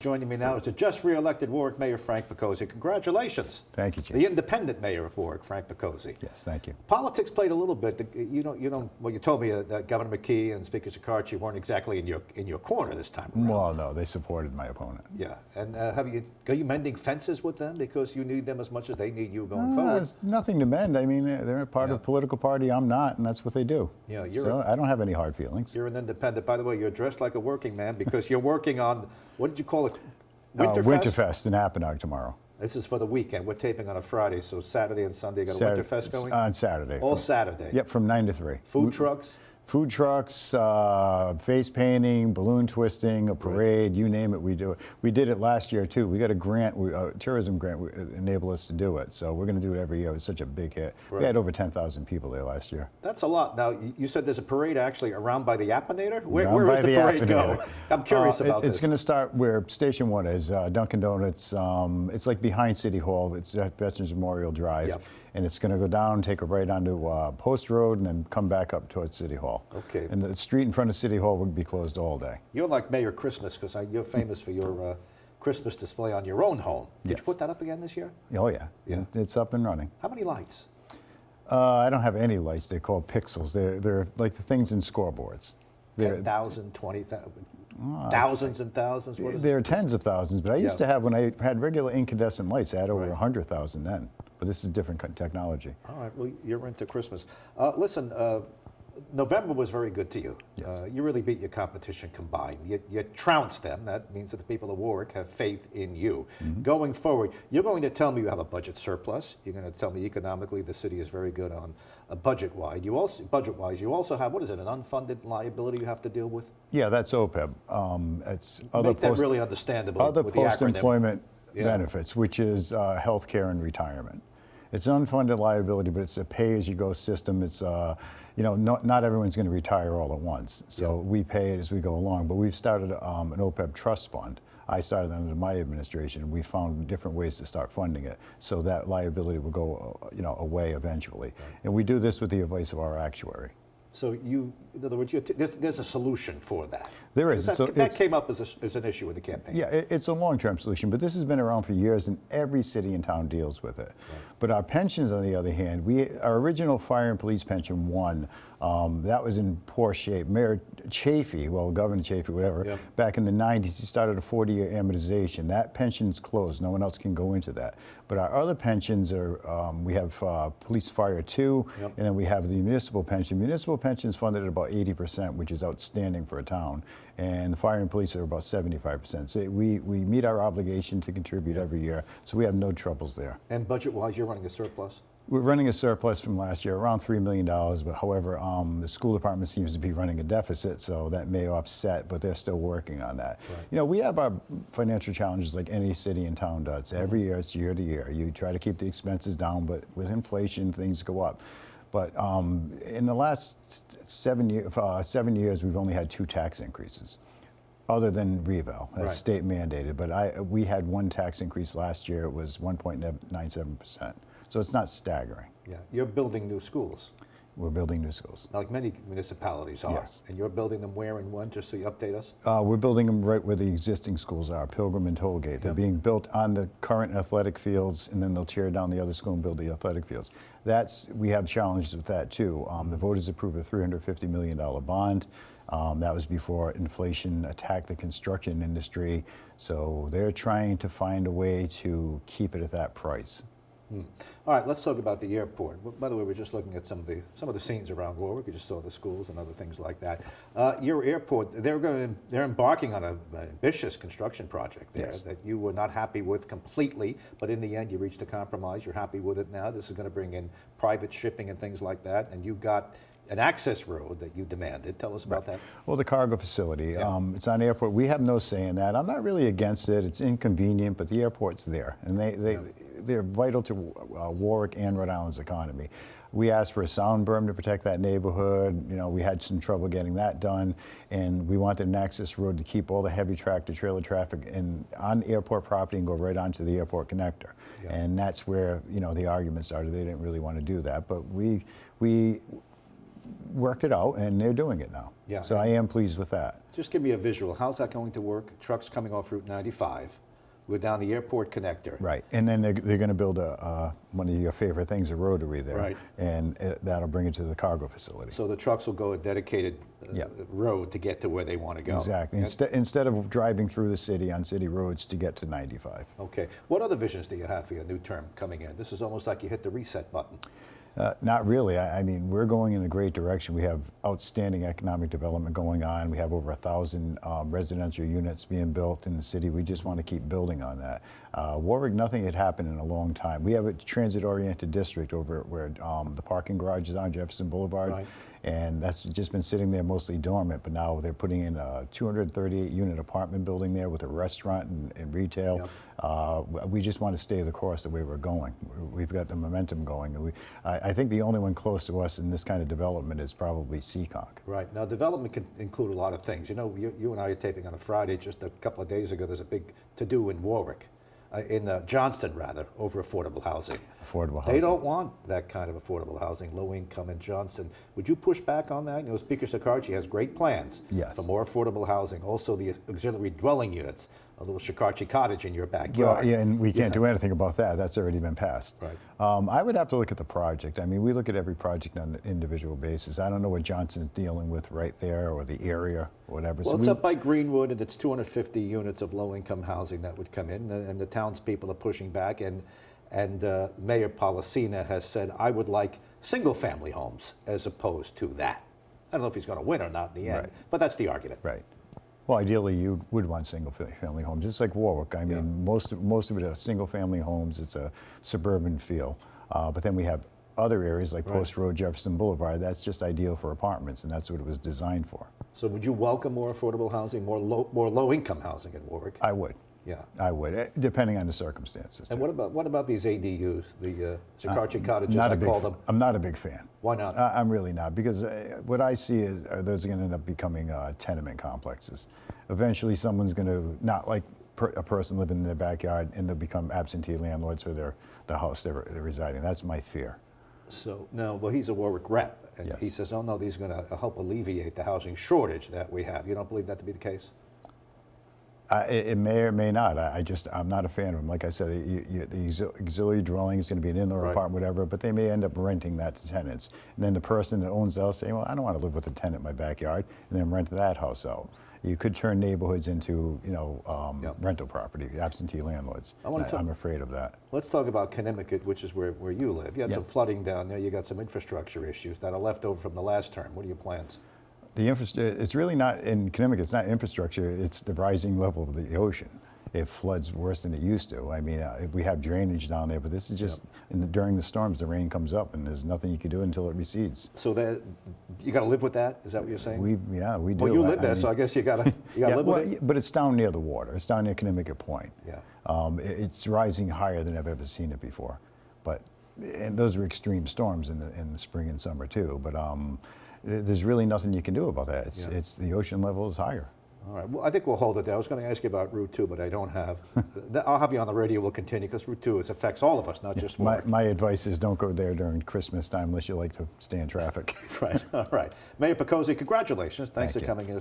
Joining me now is the just re-elected Warwick Mayor Frank Picozzi. Congratulations. Thank you, Chief. The independent mayor of Warwick, Frank Picozzi. Yes, thank you. Politics played a little bit. Well, you told me that Governor McKee and Speaker Chikarchi weren't exactly in your corner this time around. Well, no, they supported my opponent. Yeah, and are you mending fences with them because you need them as much as they need you going forward? There's nothing to mend. I mean, they're a part of a political party. I'm not, and that's what they do. Yeah, so I don't have any hard feelings. You're an independent. By the way, you're dressed like a working man because you're working on, what did you call it? Winterfest in Apponaug tomorrow. This is for the weekend. We're taping on a Friday, so Saturday and Sunday, you got a Winterfest going? On Saturday. All Saturday? Yep, from 9 to 3. Food trucks? Food trucks, face painting, balloon twisting, a parade, you name it, we do it. We did it last year too. We got a grant, a tourism grant, enable us to do it. So we're going to do it every year. It was such a big hit. Right. We had over 10,000 people there last year. That's a lot. Now, you said there's a parade actually around by the Apponator? Where does the parade go? I'm curious about this. It's going to start where Station 1 is, Dunkin' Donuts. It's like behind City Hall. It's at Veterans Memorial Drive. Yep. And it's going to go down, take a right onto Post Road, and then come back up towards City Hall. Okay. And the street in front of City Hall would be closed all day. You're like Mayor Christmas, because you're famous for your Christmas display on your own home. Did you put that up again this year? Oh, yeah. It's up and running. How many lights? I don't have any lights. They're called pixels. They're like the things in scoreboards. 10,000, 20,000, thousands and thousands? What is there are tens of thousands, but I used to have, when I had regular incandescent lights, I had over 100,000 then. But this is different technology. All right, well, you're into Christmas. Listen, November was very good to you. Yes. You really beat your competition combined. You trounced them. That means that the people of Warwick have faith in you. Mm-hmm. Going forward, you're going to tell me you have a budget surplus. You're going to tell me economically the city is very good on budget-wise. You also have, what is it, an unfunded liability you have to deal with? Yeah, that's OPEB. It's other Make that really understandable. Other with post-employment benefits, which is health care and retirement. It's an unfunded liability, but it's a pay-as-you-go system. It's, not everyone's going to retire all at once. So we pay it as we go along. But we've started an OPEB trust fund. I started under my administration, and we found different ways to start funding it so that liability will go, away eventually. Right. And we do this with the advice of our actuary. So in other words, there's a solution for that. There is. That came up as an issue in the campaign. Yeah, it's a long-term solution, but this has been around for years, and every city and town deals with it. Right. But our pensions, on the other hand, our original fire and police pension one, that was in poor shape. Mayor Chafee, Governor Chafee, whatever, back in the 90s, he started a 40-year amortization. That pension's closed. No one else can go into that. But our other pensions are, we have police fire 2, and then we have the municipal pension. Municipal pension is funded at about 80%, which is outstanding for a town. And the fire and police are about 75%. So we meet our obligation to contribute every year, so we have no troubles there. And budget-wise, you're running a surplus? We're running a surplus from last year, around $3 million, but however, the school department seems to be running a deficit, so that may offset, but they're still working on that. Right. We have our financial challenges like any city and town does. Every year, it's year to year. You try to keep the expenses down, but with inflation, things go up. But in the last 7 years, we've only had 2 tax increases, other than Reval. That's state mandated. But we had 1 tax increase last year. It was 1.97%. So it's not staggering. Yeah, you're building new schools. We're building new schools. Like many municipalities are. Yes. And you're building them where and when, just so you update us? We're building them right where the existing schools are, Pilgrim and Tollgate. They're being built on the current athletic fields, and then they'll tear down the other school and build the athletic fields. We have challenges with that too. The voters approved a $350 million bond. That was before inflation attacked the construction industry. So they're trying to find a way to keep it at that price. All right, let's talk about the airport. By the way, we're just looking at some of the scenes around Warwick. You just saw the schools and other things like that. Your airport, they're embarking on an ambitious construction project there that you were not happy with completely, but in the end you reached a compromise. You're happy with it now. This is going to bring in private shipping and things like that, and you got an access road that you demanded. Tell us about that. Well, the cargo facility, it's on airport. We have no say in that. I'm not really against it. It's inconvenient, but the airport's there, and they're vital to Warwick and Rhode Island's economy. We asked for a sound berm to protect that neighborhood. We had some trouble getting that done, and we wanted an access road to keep all the heavy tractor trailer traffic on airport property and go right onto the airport connector. And that's where the argument started. They didn't really want to do that, but we worked it out, and they're doing it now. Yeah. So I am pleased with that. Just give me a visual. How's that going to work? Trucks coming off Route 95. We're down the airport connector. Right, and then they're going to build one of your favorite things, a rotary there, Right. and that'll bring it to the cargo facility. So the trucks will go a dedicated Yeah. road to get to where they want to go. Exactly. And- Instead of driving through the city on city roads to get to 95. Okay. What other visions do you have for your new term coming in? This is almost like you hit the reset button. Not really. I mean, we're going in a great direction. We have outstanding economic development going on. We have over 1,000 residential units being built in the city. We just want to keep building on that. Warwick, nothing had happened in a long time. We have a transit-oriented district over where the parking garage is on Jefferson Boulevard. Right. And that's just been sitting there mostly dormant, but now they're putting in a 238-unit apartment building there with a restaurant and retail. Yep. We just want to stay the course the way we're going. We've got the momentum going. And I think the only one close to us in this kind of development is probably Seekonk. Right. Now, development can include a lot of things. You know, you and I are taping on a Friday. Just a couple of days ago, there's a big to-do in Warwick, in Johnston, rather, over affordable housing. Affordable housing. They don't want that kind of affordable housing, low income in Johnston. Would you push back on that? You know, Speaker Shikarchi has great plans Yes. for more affordable housing. Also, the auxiliary dwelling units, a little Shikarchi cottage in your Well, backyard. yeah, and we can't do anything about that. That's already been passed. Right. I would have to look at the project. I mean, we look at every project on an individual basis. I don't know what Johnson's dealing with right there or the area or whatever. Well, So it's we- up by Greenwood, and it's 250 units of low-income housing that would come in, and the townspeople are pushing back, and Mayor Policina has said, I would like single-family homes as opposed to that. I don't know if he's going to win or not in the end, Right. but that's the argument. Right. Well, ideally, you would want single-family homes. It's like Warwick. I mean, most of it are single-family homes. It's a suburban feel. But then we have other areas like Post Road, Jefferson Boulevard. That's just ideal for apartments, and that's what it was designed for. So would you welcome more affordable housing, more low-income housing in Warwick? I would. Yeah. I would, depending on the circumstances. And too. what about these ADUs, the Shikarchi cottages, Not I a big call fa- them? I'm not a big fan. Why not? I'm really not, because what I see is those are going to end up becoming tenement complexes. Eventually, someone's going to not like a person living in their backyard, and they'll become absentee landlords for the house they're residing. That's my fear. So, no, well, he's a Warwick rep, and Yes. he says, oh, no, these are going to help alleviate the housing shortage that we have. You don't believe that to be the case? It may or may not. I'm not a fan of them. Like I said, the auxiliary dwelling is going to be an in-law Right. apartment, whatever, but they may end up renting that to tenants. And then the person that owns the house saying, well, I don't want to live with a tenant in my backyard, and then rent that house out. You could turn neighborhoods into, Yep. rental property, absentee landlords. I wanna And talk- I'm afraid of that. Let's talk about Connecticut, which is where you live. You had Yeah. some flooding down there. You got some infrastructure issues that are left over from the last term. What are your plans? It's really not, in Connecticut, it's not infrastructure, it's the rising level of the ocean. It floods worse than it used to. I mean, we have drainage down there, but this is just, during the storms, the rain comes up, and there's nothing you can do until it recedes. So that you got to live with that? Is that what you're saying? We do. Well, you live there, so I mean, guess you got to live well, with it. but it's down near the water. It's down near Connecticut Point. Yeah. It's rising higher than I've ever seen it before. And those are extreme storms in the spring and summer too. But there's really nothing you can do about that. It's the ocean level is higher. All right. Well, I think we'll hold it there. I was going to ask you about Route 2, but I don't have. I'll have you on the radio. We'll continue because Route 2 affects all of us, not just Warwick. My advice is don't go there during Christmas time unless you like to stay in traffic. Right. All right. Mayor Picozzi, congratulations. Thanks Thank for you. coming